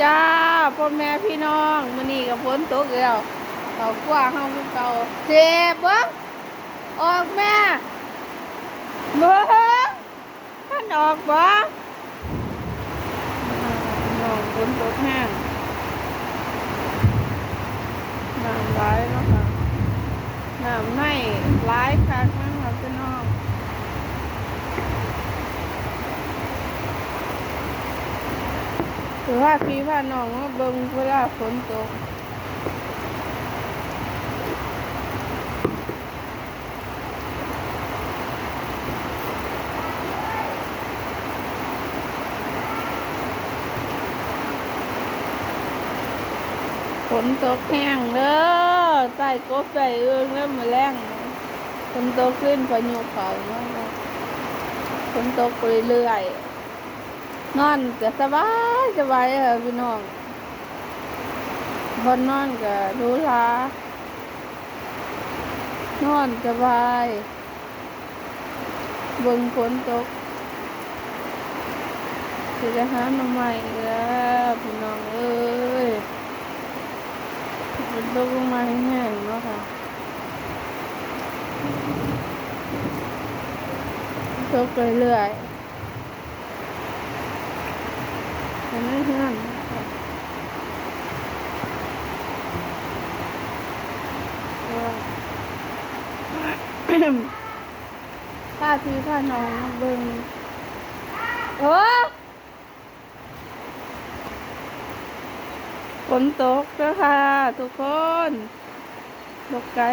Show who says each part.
Speaker 1: จ้าพ่อแม่พี่น้องมื้อนี้ก็ฝนตกแล้วเขากว้างเฮาคือเก่าเจ็บเบิ่งออกแม่เบิ่งท่านออกบ่น้องฝนตกแห้งน้ำไหลเนาะค่ะน้ำในไหลคักนะคะพี่น้องหรือว่าพี่พาน้องมาเบิ่งเวลาฝนตกฝนตกแห้งเด้อใต้กบใต้เอื้องแล้วมาแรงฝนตกขึ้นพายุเข้าเนาะฝนตกไปเรื่อยๆนอนก็สบายสบายค่ะพี่น้องบนนอนก็รู้ลานอนสบายเบิ่งฝนตกสิได้หาหน่อไม้แล้วพี่น้องเอ้ยฝนตกลงมาแห้งๆเนาะค่ะตกไปเรื่อยๆแต่ไม่เฮือนถ้าพี่ถ้าน้องมาเบิ่งโอ้ฝนตกแล้วค่ะทุกคนตกไกล